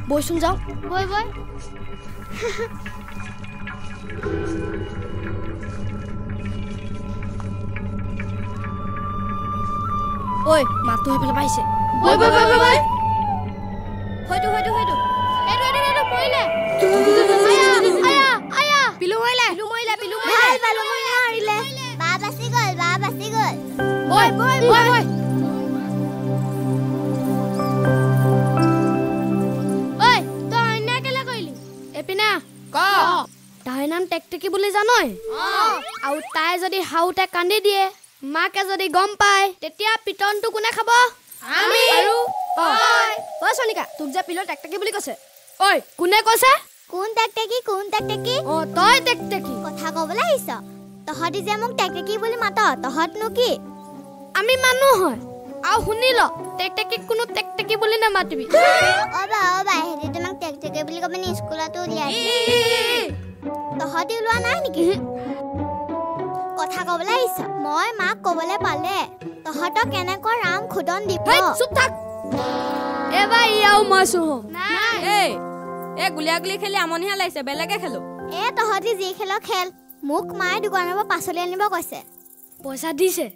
বইচোন যাও বই বই ঐ মাতটো সেইফালে পাইছে বই বই বই বই হয়তো হয়তো হয়তো এইটো মৰিলে আয়া আয়া পিলু মৰিলে ভাল ভাল মৰিলে বা বাচি গ'ল বই বই বই বই তাইৰ নাম টেকটেকি বুলি জানই আৰু তাই যদি হাউতে কান্দি দিয়ে মাকে যদি গম পায় তেতিয়া পিটনটো কোনে খাব আমি আৰু ঐ সনিকা তোক যে পিলৰ টেকটেকি বুলি কৈছে ঐ কোনে কৈছে কোন টেকটেকি তই টেকটেকি কথা কবলৈ আহিছ তহঁতি যে মোক টেকটেকি বুলি মাত তহঁতনো কি আমি মানুহ হয় আৰু শুনি ল টেকটেকি কোনো টেকটেকি বুলি নামাতিবি অবা হেৰি তোমাক টেকটেকি বুলি কবনি স্কুলতো উলিয়াই তহঁতি ওলোৱা নাই নেকি কথা কবলৈ আহিছ মই মাক কবলৈ পালে তহঁতক কেনেকৈ ৰাম খুদন দিব চুপ থাক এবাৰ ইয়াও মাছো নাই এ গুলিয়াগুলি খেলি আমনিহে লাগিছে বেলেগে খেলো তহঁতি যি খেল খেল মোক মায়ে দোকানৰ পৰা পাচলি আনিব কৈছে পইচা দিছে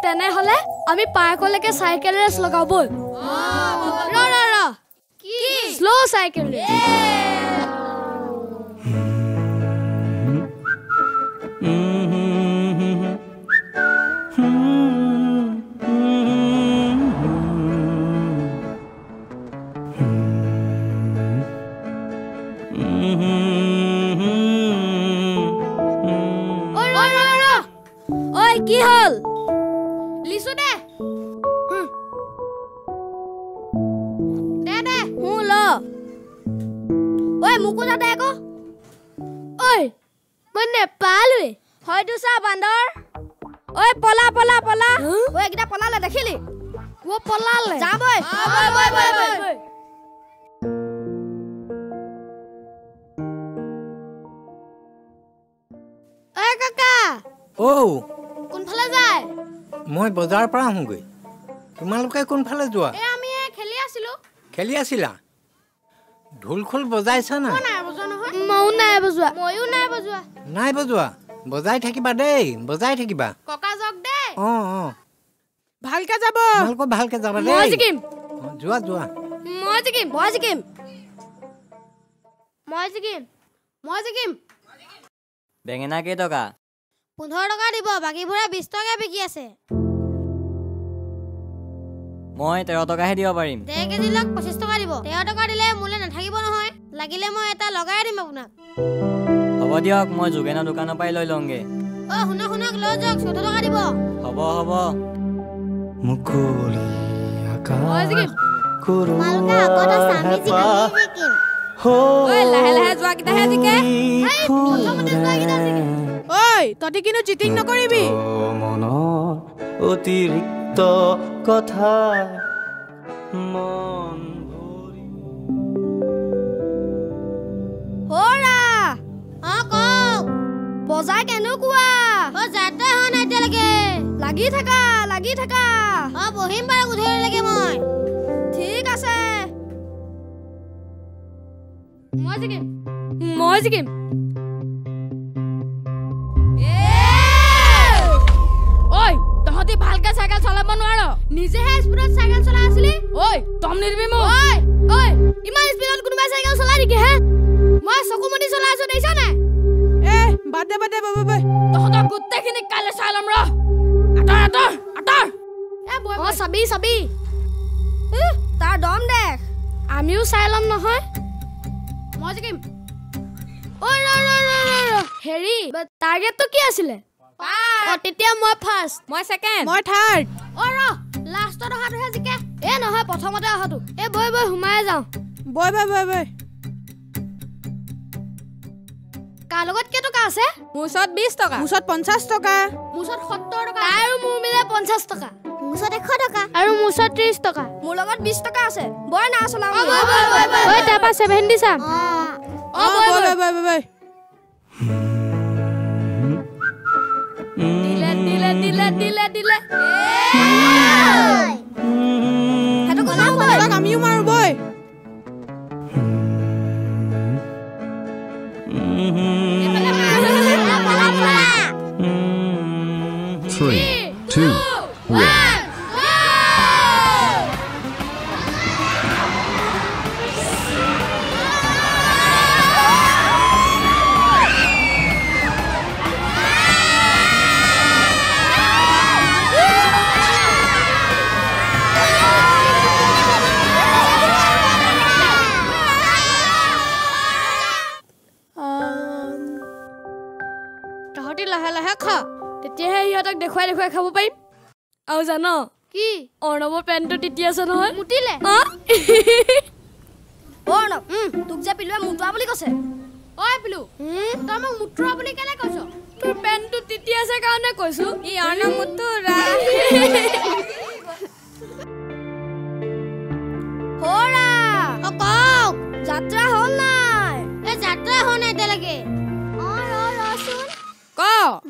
তেনেহলে আমি পাৰ্কলৈকে চাইকেল ৰেচ লগাও বল ৰ কি স্লো চাইকেল কি হল লিসু দে দে হুল ওই মুকু দে কো ওই মনে পালুই হয়তো সা বান্দর ওই পলা ওই কিটা পলালে দেখিলি ও পলালে যা বই ওই কাকা ও কোনফালে যায় মই বজাৰ পৰা আহোগৈ তোমালোকে কোনফালে যোৱা আমি খেলি আছিলা ঢোলখোল বজাইছা না নাই বজোৱা বজাই থাকিবা দেই ককা জক দে ভালকে যাব ভালকে যাবা দেই মই জিকিম যোৱা মই জিকিম বেঙেনা কেই টকা 15 টকা দিব বাকিবোৰে 20 টকা বিকি আছে মই 13 টকাহে দিব পাৰিম দে কেজি লক 25 টকা দিব 13 টকা দিলে মোলে নাথাকিব নহয় লাগিলে মই এটা লগাই দিম আপোনাক হ'ব দিয়ক মই যোগেনৰ দোকানৰ পৰাই লৈ লওঁগে শুনক লৈ যাওক 14 টকা দিব হ'ব মুকুলি মই জিকিম মালকা আগত সামি জিকিম ঐ লাহে যোৱা কিটাহে জিকে প্ৰথমতে যোৱা কিটা জিকে ঐ ততি কিনো চিটিং নকৰিবি মন অতিৰিক্ত কথা মন ভৰি হোৰা কওক বজাৰ কেনেকুৱা যাতে হ নাই এতিয়ালৈকে লাগি থাকা বহিম বাৰু উধৰিলৈকে মই ঠিক আছে মই জিকিম ঐ তহঁতি ভালকে চাইকেল চলাব নোৱাৰ নিজেহে স্পিডত চাইকেল চলাই আছিলি ঐ তম নিদিবি মোক ঐ ইমান স্পিডত কোনোবাই চাইকেল চলাই নেকি হে মই চকুমুদি চলাই আছো দেখিছ নাই বাদে তহঁতক গোটেইখিনি কাইলৈ চাই ল'ম আঁতৰ চাবি তাৰ দম দেখ আমিও চাই ল'ম নহয় মই জিকিম হেৰি টাৰ্গেটটো কি আছিলে তেতিয়া মই ফাৰ্ষ্ট মই ছেকেণ্ড মই থাৰ্ড লাষ্টত অহাটোহে জিকে এ নহয় প্ৰথমতে আহাটো এ বৈ বৈ সোমাই যাওঁ বৈ বৈ বৈ বৈ কাৰ লগত কেই টকা আছে মোৰ ওচৰত 20 টকা মোৰ ওচৰত 50 টকা মোৰ ওচৰত 70 টকা আৰু মোৰ মিলে 50 টকা মোৰ ওচৰত 100 টকা আৰু মোৰ ওচৰত 30 টকা মোৰ লগত 20 টকা আছে বৈ না চলাও বৈ তাৰপা 70 চাম বৈ বৈ বৈ বৈ দিলে হেতু কোনা বৈ আমিও মাৰো বৈ 3, 2, 1. তহতি লাহে লাহে খা তেতিয়াহে ইহঁতক দেখুৱাই দেখুৱাই খাব পাৰিম আৰু জান কি অৰ্ণৱৰ পেণ্টটো তিতি আছে নহয় মুতিলে অৰ্ণৱ তোক যে পিলুৱে মুতোৱা বুলি কৈছে ঐ পিলু তই মোক মুতোৱা বুলি কেলে কৈছ তোৰ পেণ্টটো তিতি আছে কাৰণে কৈছো ই অৰ্ণৱ মুতোৰা হৰা কক যাত্ৰা হ'ল নাই এ যাত্ৰা হোৱা নাই এতিয়ালৈকে ৰচোন ক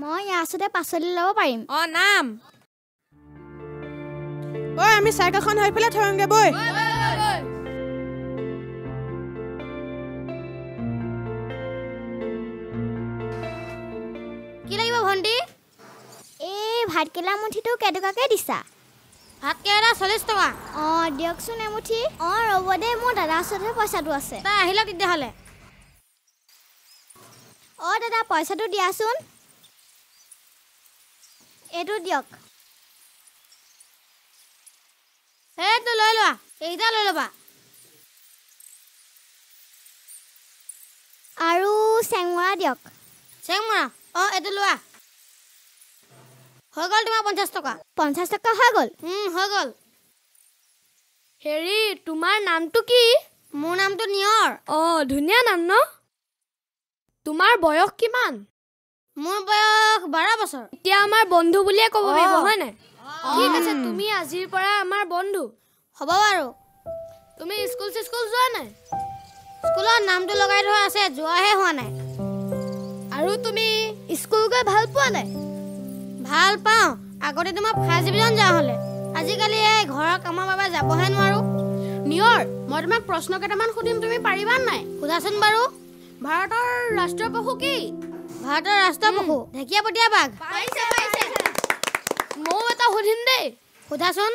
মই ইয়াৰ ওচৰতে পাচলি ল'ব পাৰিম নাম ঐ আমি চাইকেলখন সেইফালে থওঁগে বৈ কি লাগিব ভণ্টি এই ভাতকেৰেলা মুঠিটো কেইটকাকে দিছা ভাতকেৰেলা 40 টকা দিয়কচোন এমুঠি ৰ'ব দে মোৰ দাদাৰ ওচৰতহে পইচাটো আছে তাই আহিলক তেতিয়াহ'লে দাদা পইচাটো দিয়াচোন এইটো দিয়ক এইটো লৈ লোৱা এইটা লৈ ল'বা আৰু চেংমৰা দিয়ক চেংমৰা এইটো লোৱা হৈ গ'ল তোমাৰ 50 টকা 50 টকা হৈ গ'ল হৈ গ'ল হেৰি তোমাৰ নামটো কি মোৰ নামটো নিয়ৰ ধুনীয়া নাম ন তোমাৰ বয়স কিমান মোৰ বয়স 12 বছৰ এতিয়া আমাৰ বন্ধু বুলিয়ে ক'ব পাৰিব হয় নাই ঠিক আছে তুমি আজিৰ পৰা আমাৰ বন্ধু হ'ব বাৰু তুমি স্কুল যোৱা নাই স্কুলৰ নামটো লগাই থোৱা আছে যোৱাহে হোৱা নাই আৰু তুমি স্কুল গৈ ভাল পোৱা নাই ভাল পাওঁ আগতে তোমাৰ ফাৰ্ষ্ট ডিভিজন যোৱা হ'লে আজিকালি এই ঘৰৰ কামৰ বাবে যাবহে নোৱাৰো নিয়ৰ মই তোমাক প্ৰশ্ন কেইটামান সুধিম তুমি পাৰিবা নাই সোধাচোন বাৰু ভাৰতৰ ৰাষ্ট্ৰীয় পশু কি ভাৰতৰ ৰাষ্ট্ৰীয় পশু ঢেকীয়াপতীয়া বাঘ ময়ো এটা সুধিম দেই সোধাচোন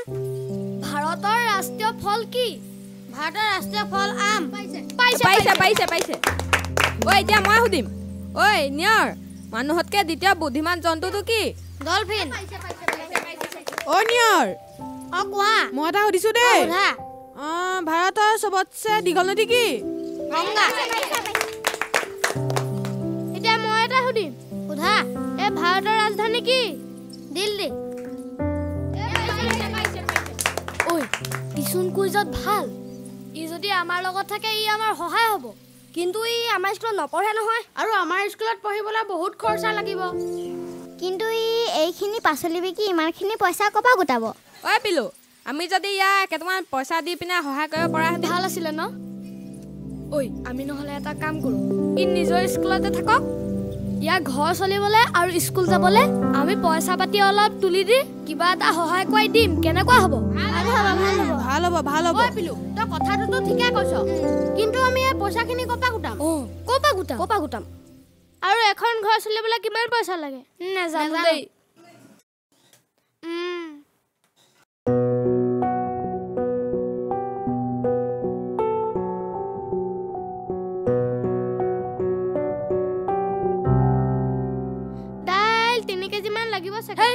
ভাৰতৰ ৰাষ্ট্ৰীয় ফল কি ভাৰতৰ ৰাষ্ট্ৰীয় ফল আম পাইছে ঐ এতিয়া মই সুধিম ঐ নিয়ৰ মানুহতকে দ্বিতীয় বুদ্ধিমান জন্তুটো কি ডলফিন নিয়ৰ কোৱা মই এটা সুধিছো দেই ভাৰতৰ চবতছে দীঘল নদী কি গংগা এতিয়া মই এটা সুধিম সোধা এই ভাৰতৰ ৰাজধানী কি দিল্লী ঐ ইচোন কুইজত ভাল ই যদি আমাৰ লগত থাকে ই আমাৰ সহায় হ'ব কিন্তু ই আমাৰ স্কুলত নপঢ়ে নহয় আৰু আমাৰ স্কুলত পঢ়িবলৈ বহুত খৰচা লাগিব কিন্তু ই এইখিনি পাচলি বিকি ইমানখিনি পইচা ক'পা গোটাব ঐ পিলু আমি যদি ইয়াক কেইটামান পইচা দি পিনে সহায় কৰিব পৰা ভাল আছিলে ন ঐ আমি নহ'লে এটা কাম কৰোঁ ই নিজৰ স্কুলতে থাকক ইয়াক ঘৰ চলিবলৈ আৰু স্কুল যাবলৈ আমি পইচা পাতি অলপ তুলি দি কিবা এটা সহায় কৰি দিম কেনেকুৱা হ'ব ভাল হ'ব পিলু তই কথাটোতো ঠিকে কৈছ কিন্তু আমি এই পইচাখিনি ক'পা গোটাম আৰু এখন ঘৰ চলিবলৈ কিমান পইচা লাগে নাজানো দেই দাইল 3 কেজি মান লাগিব চাগে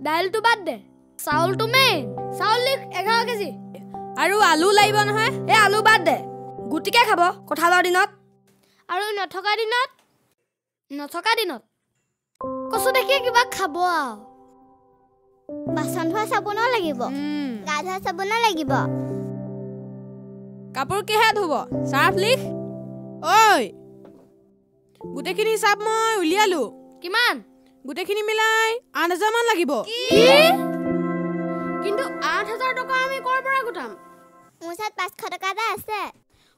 দাইলটো বাদ দে চাউলটো মেইন চাউল 11 কেজি আৰু আলু লাগিব নহয় এই আলু বাদ দে গুটিকে খাব কঁঠালৰ দিনত আৰু নথকা দিনত কচু দেখিয়ে কিবা খাব বাচন ধোৱা চাবোনো লাগিব গা ধোৱা চাবোন লাগিব কাপোৰ কিহে ধুব চাৰ্ফ লিখ ঐ গোটেইখিনি হিচাপ মই উলিয়ালো কিমান গোটেইখিনি মিলাই ৮,০০০ মান লাগিব কিন্তু ৮,০০০ টকা আমি ক'ৰ পৰা গোটাম মোৰ ওচৰত ৫০০ টকা এটা আছে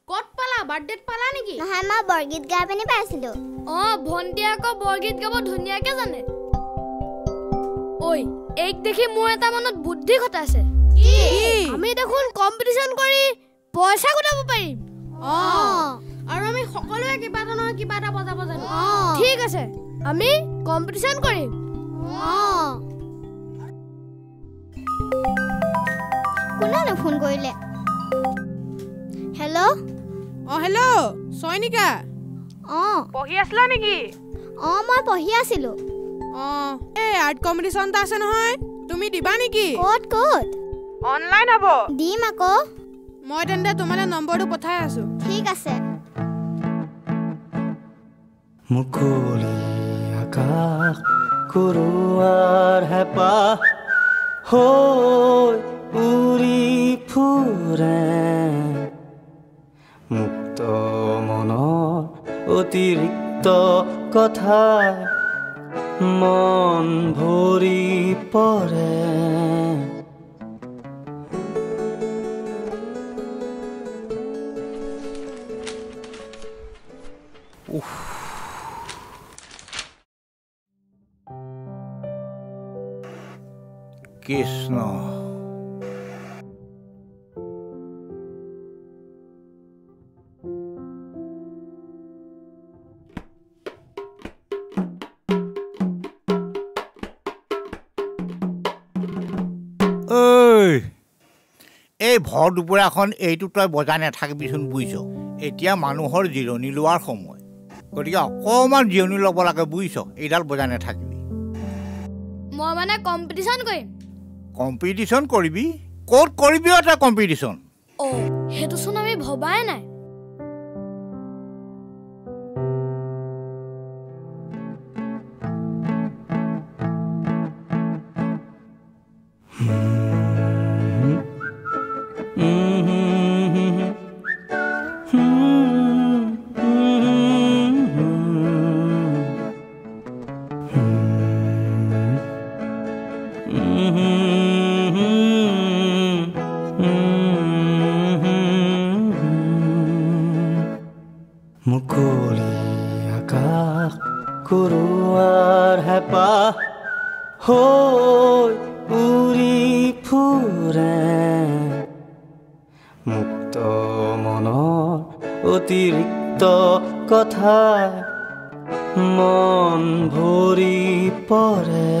ক'ত পালা বাৰ্থডেত পালা নেকি নহয় মই বৰগীত গাই পিনি পাইছিলো ভণ্টি আকৌ বৰগীত গাব ধুনীয়াকে জানে ঐ এইক দেখি মোৰ এটা মনত বুদ্ধি ঘটাইছে আমি দেখোন কম্পিটিশ্যন কৰি পইচা গোটাব পাৰিম আৰু আমি সকলোৱে কিবা এটা নহয় কিবা এটা বজাব জানো ঠিক আছে আমি কম্পিটিশ্যন কৰিম কোনেনো ফোন কৰিলে হেল্ল' হেল্ল' চয়নিকা পঢ়ি আছিলা নেকি মই পঢ়ি আছিলো এই আৰ্ট কম্পিটিশ্যন এটা আছে নহয় তুমি দিবা নেকি ক'ত অনলাইন হ'ব দিম আকৌ মই তেন্তে তোমালৈ নম্বৰটো পঠাই আছো ঠিক আছে মুকলি আকাশ কুৰুৱাৰ হেঁপাহ হৈ উৰি ফুৰে মুক্ত মনৰ অতিৰিক্ত কথাই মন ভৰি পৰে কৃষ্ণ এই ভৰ দুপৰীয়াখন এইটো তই বজাই নাথাকিবিচোন বুজিছ এতিয়া মানুহৰ জিৰণি লোৱাৰ সময় গতিকে অকণমান জিৰণি ল'ব লাগে বুজিছ এইডাল বজাই নাথাকিবি মই মানে কম্পিটিশ্যন কৰিম কম্পিটিশ্যন কৰিবি ক'ত কৰিবি তই কম্পিটিশ্যন সেইটোচোন আমি ভবাই নাই মুকলি আকাশ কুৰুৱাৰ হেঁপাহ হৈ উৰি ফুৰে মুক্ত মনৰ অতিৰিক্ত কথাই মন ভৰি পৰে